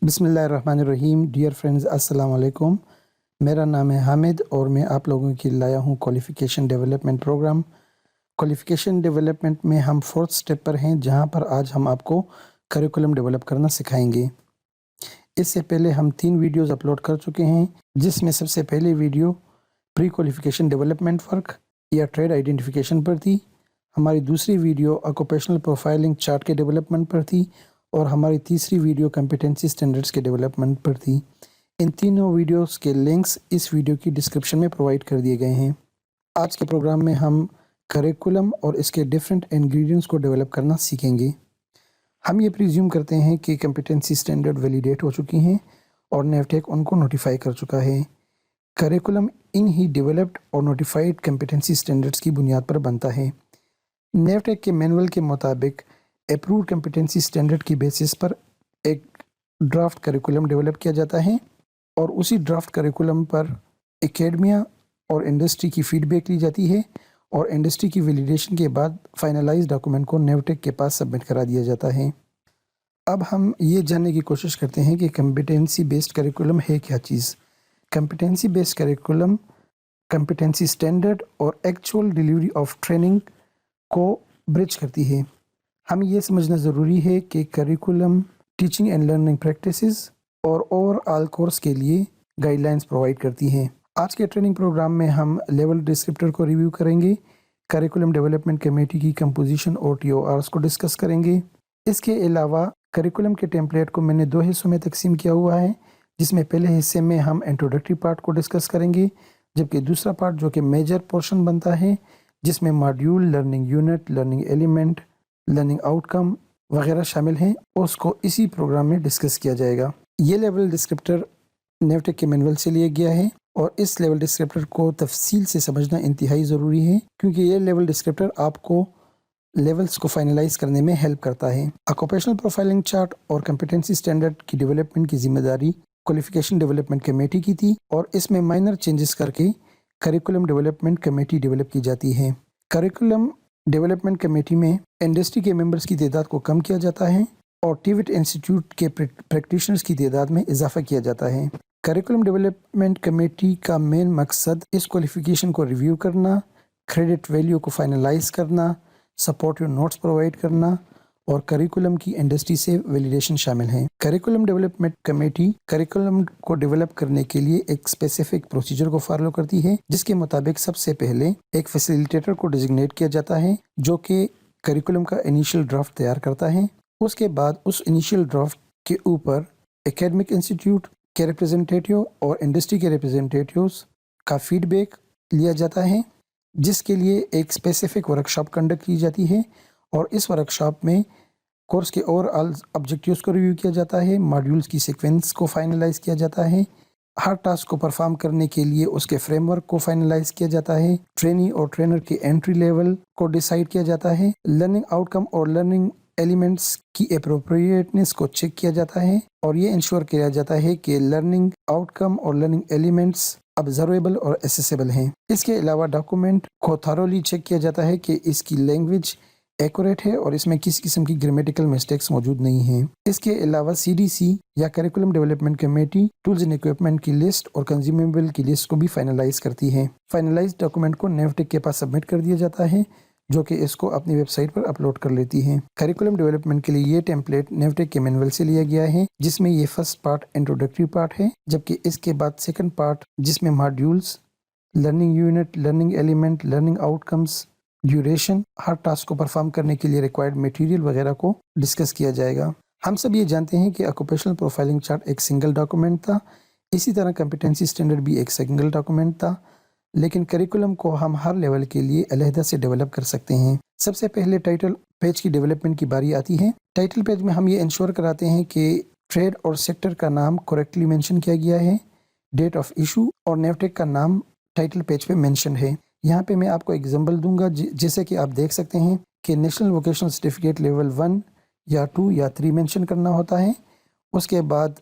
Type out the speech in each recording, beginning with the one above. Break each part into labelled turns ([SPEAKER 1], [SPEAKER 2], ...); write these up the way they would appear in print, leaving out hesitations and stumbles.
[SPEAKER 1] बिस्मिल्लाहिर्रहमानिर्रहीम। Dear friends, अस्सलाम वालेकुम। मेरा नाम है हामिद और मैं आप लोगों के लिए लाया हूँ qualification development programme. Qualification development में हम 4th स्टेप पर हैं, जहाँ पर आज हम आपको करिकुलम डेवलप करना सिखाएंगे। इससे पहले हम 3 वीडियोज़ अपलोड कर चुके हैं, जिसमें सबसे पहली video pre qualification development work या ट्रेड आइडेंटिफिकेशन पर थी। हमारी दूसरी वीडियो ऑक्यूपेशनल प्रोफाइलिंग चार्ट के डेवलपमेंट पर थी और हमारी तीसरी वीडियो कॉम्पिटेंसी स्टैंडर्ड्स के डेवलपमेंट पर थी। इन तीनों वीडियोस के लिंक्स इस वीडियो की डिस्क्रिप्शन में प्रोवाइड कर दिए गए हैं। आज के प्रोग्राम में हम करिकुलम और इसके डिफरेंट इंग्रेडिएंट्स को डेवलप करना सीखेंगे। हम ये प्रिज्यूम करते हैं कि कॉम्पिटेंसी स्टैंडर्ड वैलिडेट हो चुकी हैं और नेवटेक उनको नोटिफाई कर चुका है। करिकुलम इन ही डेवलप्ड और नोटिफाइड कॉम्पिटेंसी स्टैंडर्ड्स की बुनियाद पर बनता है। नेवटेक के मैनुअल के मुताबिक अप्रूव्ड कॉम्पिटेंसी स्टैंडर्ड की बेसिस पर एक ड्राफ्ट करिकुलम डेवलप किया जाता है और उसी ड्राफ्ट करिकुलम पर एकेडमिया और इंडस्ट्री की फीडबैक ली जाती है और इंडस्ट्री की वैलिडेशन के बाद फाइनलाइज डॉक्यूमेंट को नेवटेक के पास सबमिट करा दिया जाता है। अब हम ये जानने की कोशिश करते हैं कि कॉम्पिटेंसी बेस्ड करिकुलम है क्या चीज़। Competency based curriculum competency standard और एक्चुअल डिलीवरी ऑफ ट्रेनिंग को ब्रिज करती है। हमें ये समझना ज़रूरी है कि curriculum teaching and learning practices और ओवरऑल कोर्स के लिए गाइडलाइंस प्रोवाइड करती हैं। आज के ट्रेनिंग प्रोग्राम में हम लेवल डिस्क्रिप्टर को रिव्यू करेंगे, करिकुलम डेवलपमेंट कमेटी की कंपोजिशन और TORs को डिस्कस करेंगे। इसके अलावा करिकुलम के टेम्पलेट को मैंने 2 हिस्सों में तकसीम किया हुआ है, जिसमें पहले हिस्से में हम इंट्रोडक्टरी पार्ट को डिस्कस करेंगे, जबकि दूसरा पार्ट जो कि मेजर पोर्शन बनता है, जिसमें module, learning unit, learning element, learning outcome वगैरह शामिल हैं, उसको इसी प्रोग्राम में डिस्कस किया जाएगा। ये लेवल डिस्क्रिप्टर नेवटेक के मैनुअल से लिया गया है और इस लेवल डिस्क्रिप्टर को तफसील से समझना इंतहाई ज़रूरी है, क्योंकि ये लेवल डिस्क्रिप्टर आपको लेवल्स को फाइनलाइज करने में हेल्प करता है। ऑक्यूपेशनल प्रोफाइलिंग चार्ट और कॉम्पिटेंसी स्टैंडर्ड की डेवलपमेंट की जिम्मेदारी क्वालिफिकेशन डेवलपमेंट कमेटी की थी और इसमें माइनर चेंजेस करके करिकुलम डेवलपमेंट कमेटी डेवलप की जाती है। करिकुलम डेवलपमेंट कमेटी में इंडस्ट्री के मेंबर्स की तादाद को कम किया जाता है और टीविट इंस्टीट्यूट के प्रैक्टिशनर्स की तादाद में इजाफा किया जाता है। करिकुलम डेवलपमेंट कमेटी का मेन मकसद इस क्वालिफिकेशन को रिव्यू करना, क्रेडिट वैल्यू को फाइनलाइज करना, सपोर्टिव नोट्स प्रोवाइड करना और करिकुलम की इंडस्ट्री से वैलिडेशन शामिल हैं। करिकुलम डेवलपमेंट कमेटी करिकुलम को डेवलप करने के लिए एक स्पेसिफिक प्रोसीजर को फॉलो करती है, जिसके मुताबिक सबसे पहले एक फैसिलिटेटर को डिजिग्नेट किया जाता है, जो कि करिकुलम का इनिशियल ड्राफ्ट तैयार करता है। उसके बाद उस इनिशियल ड्राफ्ट के ऊपर एकेडमिक इंस्टीट्यूट के रिप्रेजेंटेटिव और इंडस्ट्री के रिप्रेजेंटेटिव्स का फीडबैक लिया जाता है, जिसके लिए एक स्पेसिफिक वर्कशॉप कंडक्ट की जाती है और इस वर्कशॉप में कोर्स के ओवरऑल ऑब्जेक्टिव्स को रिव्यू किया जाता है, मॉड्यूल्स की सीक्वेंस को फाइनलाइज किया जाता है, हर टास्क को परफॉर्म करने के लिए उसके फ्रेमवर्क को फाइनलाइज किया जाता है, ट्रेनी और ट्रेनर के एंट्री लेवल को डिसाइड किया जाता है, लर्निंग आउटकम और लर्निंग एलिमेंट्स की एप्रोप्रिएटनेस को चेक किया जाता है और ये इंश्योर किया जाता है कि लर्निंग आउटकम और लर्निंग एलिमेंट्स ऑब्जर्वेबल और एसेसेबल हैं। इसके अलावा डॉक्यूमेंट को थॉरोली चेक किया जाता है कि इसकी लैंग्वेज एक्यूरेट है और इसमें किसी किस्म की ग्रामेटिकल मिस्टेक्स मौजूद नहीं हैं। इसके अलावा CDC या curriculum development committee tools and equipment की लिस्ट और कंज्यूमेबल की लिस्ट को भी फाइनलाइज करती है। फाइनलाइज डॉक्यूमेंट को नेवटेक के पास सबमिट कर दिया जाता है, जो कि इसको अपनी वेबसाइट पर अपलोड कर लेती है। करिकुलम डेवलपमेंट के लिए ये टेम्पलेट नेवटेक के मैनुअल से लिया गया है, जिसमें ये फर्स्ट पार्ट इंट्रोडक्टरी पार्ट है, जबकि इसके बाद सेकंड पार्ट जिसमें modules, learning unit, learning element, learning outcomes, duration, हर टास्क को परफॉर्म करने के लिए रिक्वायर्ड मटेरियल वगैरह को डिस्कस किया जाएगा। हम सब ये जानते हैं कि ऑक्यूपेशनल प्रोफाइलिंग चार्ट एक सिंगल डॉक्यूमेंट था, इसी तरह कॉम्पिटेंसी स्टैंडर्ड भी एक सिंगल डॉक्यूमेंट था, लेकिन करिकुलम को हम हर लेवल के लिए अलहदा से डेवलप कर सकते हैं। सबसे पहले टाइटल पेज की डेवलपमेंट की बारी आती है। टाइटल पेज में हम ये इंश्योर कराते हैं कि ट्रेड और सेक्टर का नाम करेक्टली मेंशन किया गया है, डेट ऑफ इशू और नेवटेक का नाम टाइटल पेज पे मेंशन है। यहाँ पे मैं आपको एग्जांपल दूंगा, जैसे कि आप देख सकते हैं कि नेशनल वोकेशनल सर्टिफिकेट लेवल 1 या 2 या 3 मेंशन करना होता है। उसके बाद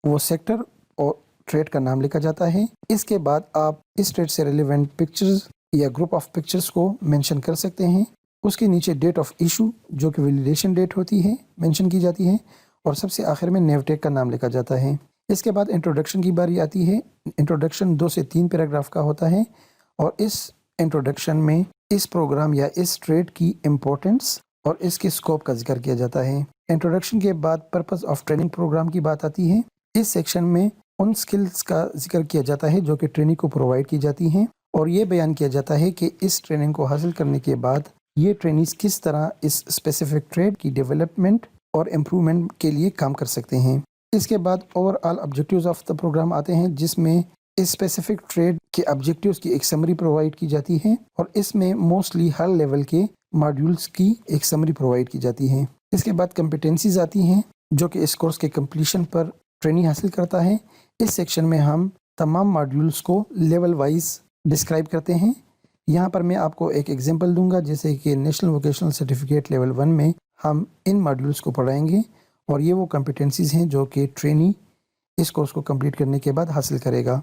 [SPEAKER 1] वो सेक्टर और ट्रेड का नाम लिखा जाता है। इसके बाद आप इस ट्रेड से रिलेवेंट पिक्चर्स या ग्रुप ऑफ पिक्चर्स को मेंशन कर सकते हैं। उसके नीचे डेट ऑफ इशू, जो कि वैलिडेशन डेट होती है, मेंशन की जाती है اور سب سے آخر میں نیوٹیک کا نام لکھا جاتا ہے۔ اس کے بعد انٹروڈکشن کی باری آتی ہے۔ انٹروڈکشن 2 سے 3 پیراگراف کا ہوتا ہے اور اس انٹروڈکشن میں اس پروگرام یا اس ٹریڈ کی امپورٹنس اور اس کے اسکوپ کا ذکر کیا جاتا ہے۔ انٹروڈکشن کے بعد پرپز آف ٹریننگ پروگرام کی بات آتی ہے۔ اس سیکشن میں ان سکلز کا ذکر کیا جاتا ہے جو کہ ٹریننگ کو پرووائڈ کی جاتی ہیں اور یہ بیان کیا جاتا ہے کہ اس ٹریننگ کو حاصل کرنے کے بعد یہ ٹرینیز کس طرح اس اسپیسیفک ٹریڈ کی ڈیولپمنٹ اور امپرومنٹ کے لیے کام کر سکتے ہیں۔ اس کے بعد overall objectives of the programme آتے ہیں جس میں اس اسپیسیفک ٹریڈ کے آبجیکٹیوز کی ایک سمری پرووائڈ کی جاتی ہے اور اس میں موسٹلی ہر لیول کے ماڈیولز کی ایک سمری پرووائڈ کی جاتی ہے۔ اس کے بعد کمپیٹنسیز آتی ہیں جو کہ اس کورس کے کمپلیشن پر ٹریننگ حاصل کرتا ہے۔ اس سیکشن میں ہم تمام ماڈیولز کو لیول وائز ڈسکرائب کرتے ہیں۔ یہاں پر میں آپ کو ایک ایگزامپل دوں گا، جیسے کہ نیشنل ووکیشنل سرٹیفکیٹ لیول 1 میں ہم ان ماڈیولز کو پڑھائیں گے اور یہ وہ کمپیٹنسیز ہیں جو کہ ٹرینی اس کورس کو کمپلیٹ کرنے کے بعد حاصل کرے گا۔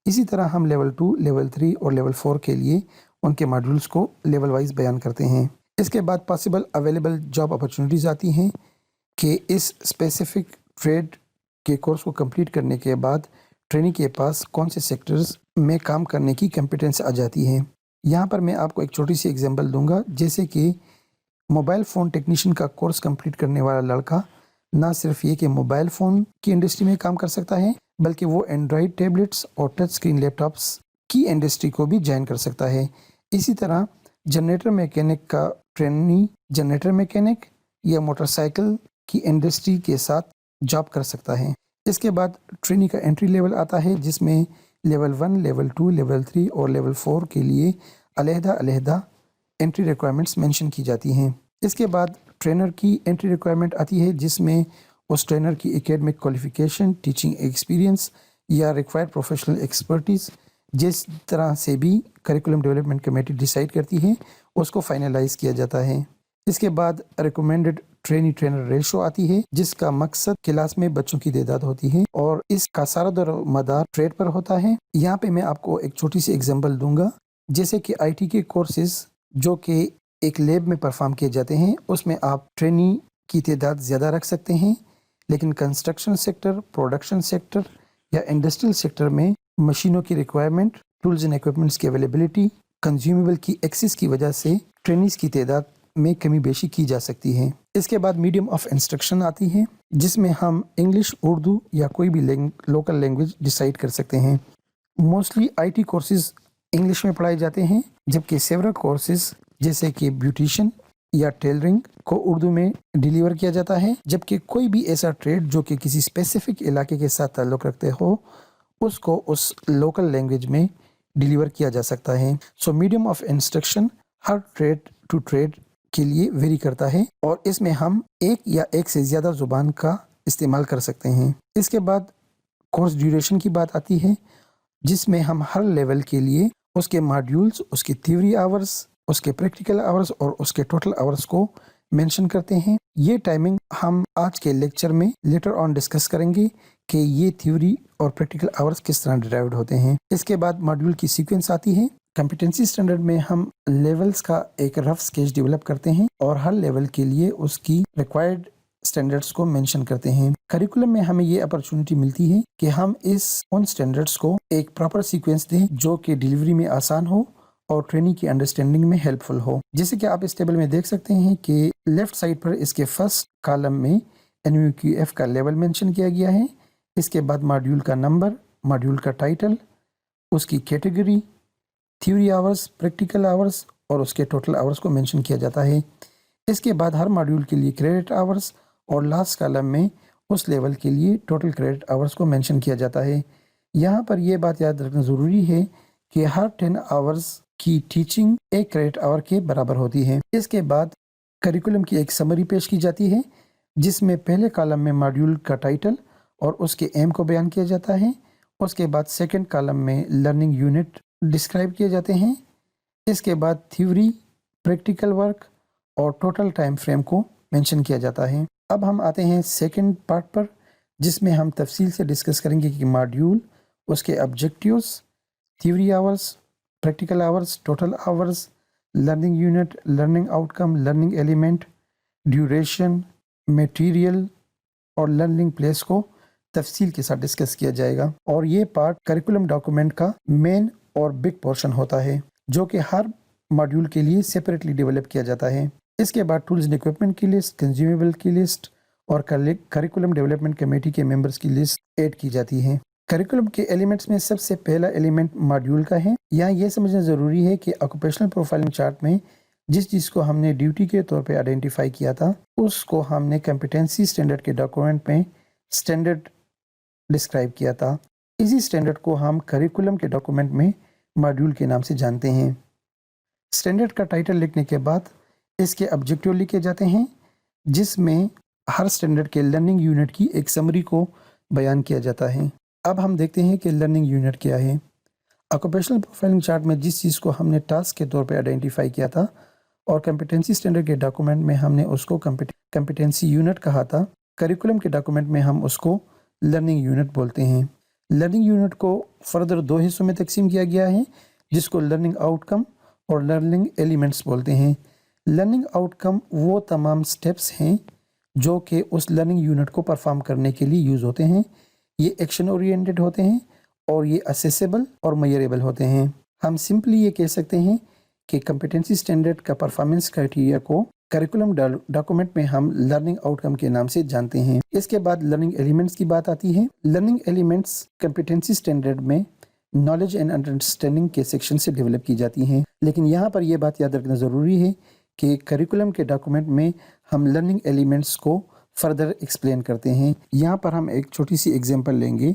[SPEAKER 1] اسی طرح ہم لیول 2، لیول 3 اور لیول 4 کے لیے ان کے ماڈیولز کو لیول وائز بیان کرتے ہیں۔ اس کے بعد پاسبل اویلیبل جاب اپرچونیٹیز آتی ہیں کہ اس اسپیسیفک ٹریڈ کے کورس کو کمپلیٹ کرنے کے بعد ٹرینی کے پاس کون سے سیکٹرز میں کام کرنے کی کمپیٹنس آ جاتی ہے۔ یہاں پر میں آپ کو ایک چھوٹی سی ایگزامپل دوں گا، جیسے کہ موبائل فون ٹیکنیشین کا کورس کمپلیٹ کرنے والا لڑکا نہ صرف یہ کہ موبائل فون کی انڈسٹری میں کام کر سکتا ہے بلکہ وہ اینڈرائڈ ٹیبلٹس اور ٹچ اسکرین لیپ ٹاپس کی انڈسٹری کو بھی جوائن کر سکتا ہے۔ اسی طرح جنریٹر میکینک کا ٹرینی جنریٹر میکینک یا موٹر سائیکل کی انڈسٹری کے ساتھ جاب کر سکتا ہے۔ اس کے بعد ٹرینی کا انٹری لیول آتا ہے جس میں لیول 1، لیول 2، لیول 3 اور لیول 4 کے لیے علیحدہ انٹری ریکوائرمنٹس مینشن کی جاتی ہیں۔ اس کے بعد ٹرینر کی انٹری ریکوائرمنٹ آتی ہے جس میں اس ٹرینر کی اکیڈمک کوالیفیکیشن، ٹیچنگ ایکسپیرینس یا ریکوائرڈ پروفیشنل ایکسپرٹیز جس طرح سے بھی کریکولم ڈیولپمنٹ کمیٹی ڈیسائیڈ کرتی ہے اس کو فائنلائز کیا جاتا ہے۔ اس کے بعد ریکمینڈڈ ٹرینی ٹرینر ریشو آتی ہے جس کا مقصد کلاس میں بچوں کی تعداد ہوتی ہے اور اس کا سارا دار مدار ٹریڈ پر ہوتا ہے۔ یہاں پہ میں آپ کو ایک چھوٹی سی ایگزامپل دوں گا، جیسے کہ آئی ٹی کے کورسز جو کہ ایک لیب میں پرفارم کیے جاتے ہیں اس میں آپ ٹرینی کی تعداد زیادہ رکھ سکتے ہیں، لیکن کنسٹرکشن سیکٹر، پروڈکشن سیکٹر یا انڈسٹریل سیکٹر میں مشینوں کی ریکوائرمنٹ، ٹولز اینڈ ایکوپمنٹس کی اویلیبلٹی، کنزیومیبل کی ایکسیس کی وجہ سے ٹرینیز کی تعداد میں کمی بیشی کی جا سکتی ہے۔ اس کے بعد میڈیم آف انسٹرکشن آتی ہے جس میں ہم انگلش، اردو یا کوئی بھی لوکل لینگویج ڈیسائیڈ کر سکتے ہیں۔ Mostly I T courses English میں پڑھائے جاتے ہیں جبکہ سیورل کورسز جیسے کہ بیوٹیشین یا ٹیلرنگ کو اردو میں ڈیلیور کیا جاتا ہے، جبکہ کوئی بھی ایسا ٹریڈ جو کہ کسی اسپیسیفک علاقے کے ساتھ تعلق رکھتے ہو اس کو اس لوکل لینگویج میں ڈیلیور کیا جا سکتا ہے۔ سو میڈیم آف انسٹرکشن ہر ٹریڈ ٹو ٹریڈ کے لیے ویری کرتا ہے اور اس میں ہم ایک یا ایک سے زیادہ زبان کا استعمال کر سکتے ہیں۔ اس کے بعد کورس ڈیوریشن کی بات آتی ہے جس میں ہم ہر لیول کے لیے اس کے ماڈیولز، اس کی تھیوری آورز، اس کے پریکٹیکل آورز اور اس کے ٹوٹل آورز کو مینشن کرتے ہیں۔ یہ ٹائمنگ ہم آج کے لیکچر میں لیٹر آن ڈسکس کریں گے کہ یہ تھیوری اور پریکٹیکل آورز کس طرح ڈرائیوڈ ہوتے ہیں۔ اس کے بعد ماڈیول کی سیکوینس آتی ہے۔ کمپیٹنسی اسٹینڈرڈ میں ہم لیولز کا ایک رف اسکیچ ڈیولپ کرتے ہیں اور ہر لیول کے لیے اس کی ریکوائرڈ اسٹینڈرڈس کو مینشن کرتے ہیں۔ کریکولم میں ہمیں یہ اپرچونٹی ملتی ہے کہ ہم ان اسٹینڈرڈس کو ایک پراپر سیکوینس دیں جو کہ ڈیلیوری میں آسان ہو اور ٹریننگ کی انڈرسٹینڈنگ میں ہیلپ فل ہو۔ جیسے کہ آپ اس ٹیبل میں دیکھ سکتے ہیں کہ لیفٹ سائڈ پر اس کے فرسٹ کالم میں NUQF کا لیول مینشن کیا گیا ہے۔ اس کے بعد ماڈیول کا نمبر، ماڈیول کا ٹائٹل، اس کی category, theory hours, practical hours اور اس کے ٹوٹل آورز کو مینشن کیا جاتا ہے۔ اس کے بعد ہر ماڈیول کے لیے کریڈٹ آورز اور لاسٹ کالم میں اس لیول کے لیے ٹوٹل کریڈٹ آورز کو مینشن کیا جاتا ہے۔ یہاں پر یہ بات یاد رکھنا ضروری ہے کہ ہر 10 آورز کی ٹیچنگ ایک کریڈٹ آور کے برابر ہوتی ہے۔ اس کے بعد کریکولم کی ایک سمری پیش کی جاتی ہے جس میں پہلے کالم میں ماڈیول کا ٹائٹل اور اس کے ایم کو بیان کیا جاتا ہے۔ اس کے بعد سیکنڈ کالم میں لرننگ یونٹ ڈسکرائب کیے جاتے ہیں۔ اس کے بعد تھیوری، پریکٹیکل ورک اور ٹوٹل ٹائم فریم کو مینشن کیا جاتا ہے۔ اب ہم آتے ہیں سیکنڈ پارٹ پر جس میں ہم تفصیل سے ڈسکس کریں گے کہ ماڈیول، اس کے objectives, theory hours, practical hours, total hours, learning unit, learning out کم، لرننگ ایلیمنٹ، ڈیوریشن، میٹیریل और लर्निंग प्लेस को तफसील के साथ डिस्कस किया जाएगा। और ये पार्ट करिकुलम डॉक्यूमेंट का मेन और बिग पोर्शन होता है जो कि हर मॉड्यूल के लिए सेपरेटली डेवलप किया जाता है। इसके बाद टूल्स एंड इक्विपमेंट की लिस्ट, कंज्यूमेबल की लिस्ट और करिकुलम डेवलपमेंट कमेटी के मेंबर्स की लिस्ट ऐड की जाती है। करिकुलम के एलिमेंट्स में सबसे पहला एलिमेंट मॉड्यूल का है। यहाँ ये समझना ज़रूरी है कि ऑक्यूपेशनल प्रोफाइलिंग चार्ट में जिस चीज़ को हमने ड्यूटी के तौर पे आइडेंटिफाई किया था उसको हमने कम्पिटेंसी स्टैंडर्ड के डॉक्यूमेंट में स्टैंडर्ड डिस्क्राइब किया था। इसी स्टैंडर्ड को हम करिकुलम के डॉक्यूमेंट में मॉड्यूल के नाम से जानते हैं। स्टैंडर्ड का टाइटल लिखने के बाद इसके ऑब्जेक्टिव लिखे जाते हैं जिसमें हर स्टैंडर्ड के लर्निंग यूनिट की एक समरी को बयान किया जाता है। अब हम देखते हैं कि लर्निंग यूनिट क्या है। ऑक्यूपेशनल प्रोफाइलिंग चार्ट में जिस चीज़ को हमने टास्क के तौर पे आइडेंटिफाई किया था और कम्पिटेंसी स्टैंडर्ड के डॉक्यूमेंट में हमने उसको कम्पिटेंसी यूनिट कहा था, करिकुलम के डॉक्यूमेंट में हम उसको लर्निंग यूनिट बोलते हैं। लर्निंग यूनिट को फर्दर 2 हिस्सों में तकसीम किया गया है जिसको लर्निंग आउटकम और लर्निंग एलिमेंट्स बोलते हैं। लर्निंग आउटकम वो तमाम स्टेप्स हैं जो कि उस लर्निंग यूनिट को परफॉर्म करने के लिए यूज़ होते हैं। ये एक्शन ओरिएंटेड होते हैं और ये असेसेबल और मेजरेबल होते हैं। हम सिंपली ये कह सकते हैं कि कम्पिटेंसी स्टैंडर्ड का परफॉर्मेंस क्राइटेरिया को करिकुलम डॉक्यूमेंट में हम लर्निंग आउटकम के नाम से जानते हैं। इसके बाद लर्निंग एलिमेंट्स की बात आती है। लर्निंग एलिमेंट्स कम्पिटेंसी स्टैंडर्ड में नॉलेज एंड अंडरस्टैंडिंग के सेक्शन से डेवलप की जाती हैं, लेकिन यहाँ पर यह बात याद रखना ज़रूरी है कि करिकुलम के डॉक्यूमेंट में हम लर्निंग एलिमेंट्स को फर्दर एक्सप्लेन करते हैं। यहाँ पर हम एक छोटी सी एग्जांपल लेंगे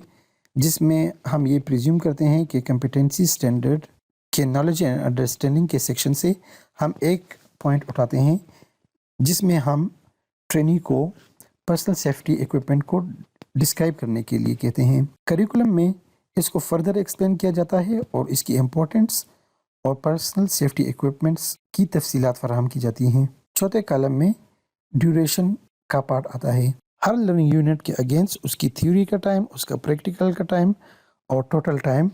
[SPEAKER 1] जिसमें हम ये प्रिज्यूम करते हैं कि कम्पिटेंसी स्टैंडर्ड के नॉलेज एंड अंडरस्टैंडिंग के सेक्शन से हम एक पॉइंट उठाते हैं जिसमें हम ट्रेनी को पर्सनल सेफ्टी इक्विपमेंट को डिस्क्राइब करने के लिए कहते हैं। करिकुलम में इसको फर्दर एक्सप्लेन किया जाता है और इसकी इम्पोर्टेंस और पर्सनल सेफ्टी इक्विपमेंट्स की तफसीलात फराहम की जाती हैं। चौथे कॉलम में ड्यूरेशन का पार्ट आता है। हर लर्निंग यूनिट के अगेंस्ट उसकी थ्योरी का टाइम, उसका प्रैक्टिकल का टाइम और टोटल टाइम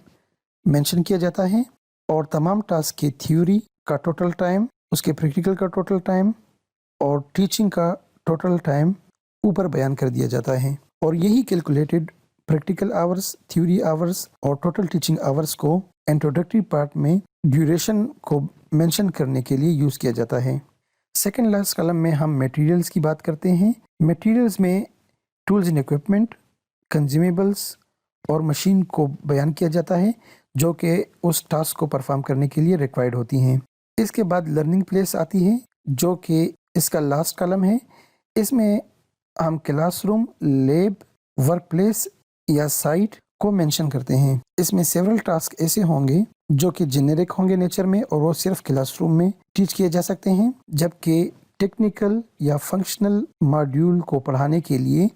[SPEAKER 1] मेंशन किया जाता है और तमाम टास्क की थ्योरी का टोटल टाइम, उसके प्रैक्टिकल का टोटल टाइम और टीचिंग का टोटल टाइम ऊपर बयान कर दिया जाता है। और यही calculated practical hours, theory hours और टोटल टीचिंग आवर्स को इंट्रोडक्टरी पार्ट में ड्यूरेशन को मेंशन करने के लिए यूज़ किया जाता है। सेकेंड लास्ट कॉलम में हम मटेरियल्स की बात करते हैं। मटेरियल्स में टूल्स एंड इक्विपमेंट, कंज्यूमेबल्स और मशीन को बयान किया जाता है जो कि उस टास्क को परफॉर्म करने के लिए रिक्वायर्ड होती हैं। इसके बाद लर्निंग प्लेस आती है जो कि इसका लास्ट कॉलम है। इसमें हम क्लासरूम, लैब, वर्क प्लेस या साइट को मेंशन करते हैं। इसमें सेवरल टास्क ऐसे होंगे जो कि जेनेरिक होंगे नेचर में और वो सिर्फ क्लासरूम में टीच किए जा सकते हैं, जबकि टेक्निकल या फंक्शनल मॉड्यूल को पढ़ाने के लिए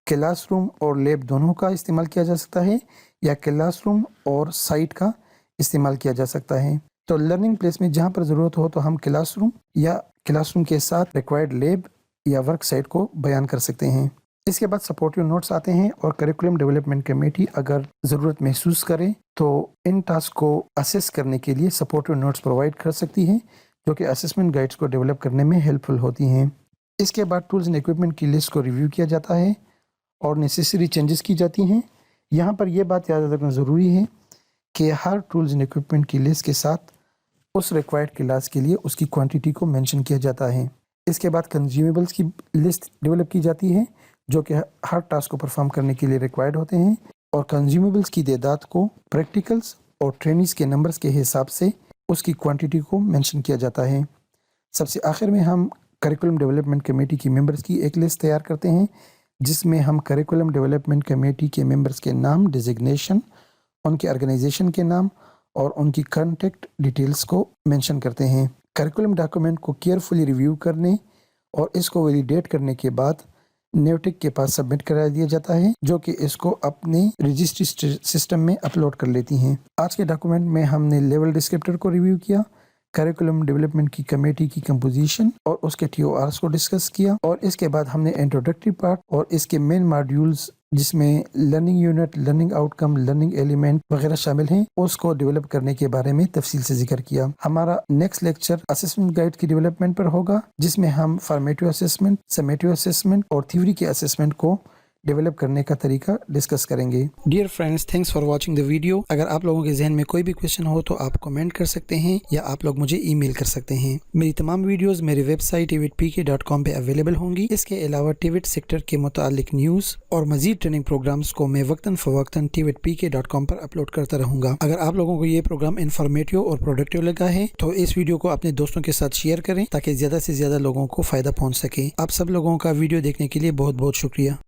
[SPEAKER 1] क्लासरूम और लैब दोनों का इस्तेमाल किया जा सकता है या क्लासरूम और साइट का इस्तेमाल किया जा सकता है। तो लर्निंग प्लेस में जहाँ पर ज़रूरत हो तो हम क्लासरूम या क्लासरूम के साथ रिक्वायर्ड लैब या वर्क साइट को बयान कर सकते हैं। इसके बाद सपोर्टिव नोट्स आते हैं और करिकुलम डेवलपमेंट कमेटी अगर ज़रूरत महसूस करे तो इन टास्क को असेस करने के लिए सपोर्टिव नोट्स प्रोवाइड कर सकती है जो कि असेसमेंट गाइड्स को डेवलप करने में हेल्पफुल होती हैं। इसके बाद टूल्स एंड इक्विपमेंट की लिस्ट को रिव्यू किया जाता है और नेसेसरी चेंजेस की जाती हैं। यहाँ पर यह बात याद रखना ज़रूरी है कि हर टूल्स एंड इक्विपमेंट की लिस्ट के साथ उस रिक्वायर्ड क्लास के लिए उसकी क्वांटिटी को मेंशन किया जाता है। इसके बाद कंज्यूमेबल्स की लिस्ट डेवलप की जाती है जो कि हर टास्क को परफॉर्म करने के लिए रिक्वायर्ड होते हैं और कंज्यूमेबल्स की तादाद को प्रैक्टिकल्स और ट्रेनिंग्स के नंबर्स के हिसाब से उसकी क्वांटिटी को मेंशन किया जाता है। सबसे आखिर में हम करिकुलम डेवलपमेंट कमेटी की मेंबर्स की एक लिस्ट तैयार करते हैं जिसमें हम करिकुलम डेवलपमेंट कमेटी के मेंबर्स के नाम, डिजिग्नेशन, उनके ऑर्गेनाइजेशन के नाम और उनकी कॉन्टैक्ट डिटेल्स को मेंशन करते हैं। करिकुलम डॉक्यूमेंट को केयरफुली रिव्यू करने और इसको वैलिडेट करने के बाद नेवटिक के पास सबमिट करा दिया जाता है जो कि इसको अपने रजिस्ट्री सिस्टम में अपलोड कर लेती हैं। आज के डॉक्यूमेंट में हमने लेवल डिस्क्रिप्टर को रिव्यू किया, करिकुलम डेवलपमेंट की कमेटी की कंपोजिशन और उसके TORs को डिस्कस किया और इसके बाद हमने इंट्रोडक्टरी पार्ट और इसके मेन मॉड्यूल्स जिसमें learning unit, learning outcome, learning element वगैरह शामिल हैं उसको डेवलप करने के बारे में तफसील से जिक्र किया। हमारा नेक्स्ट लेक्चर असेसमेंट गाइड की डेवलपमेंट पर होगा जिसमें हम फॉर्मेटिव असेसमेंट, समेटिव असेसमेंट और थ्योरी के असेसमेंट को डेवलप करने का तरीका डिस्कस करेंगे। Dear friends, thanks for watching the video. अगर आप लोगों के जहन में कोई भी क्वेश्चन हो तो आप कमेंट कर सकते हैं या आप लोग मुझे ईमेल कर सकते हैं। मेरी तमाम वीडियोस मेरी वेबसाइट tvitpk.com पे अवेलेबल होंगी। इसके अलावा टिविट सेक्टर के मुतालिक न्यूज़ और मजीद ट्रेनिंग प्रोग्राम्स को मैं वक्तन फ़वक्तन tvitpk.com पर अपलोड करता रहूँगा। अगर आप लोगों को ये प्रोग्राम इन्फॉर्मेटिव और प्रोडक्टिव लगा है तो इस वीडियो को अपने दोस्तों के साथ शेयर करें ताकि ज़्यादा से ज़्यादा लोगों को फ़ायदा पहुँच सके। आप सब लोगों का वीडियो देखने के लिए बहुत बहुत शुक्रिया।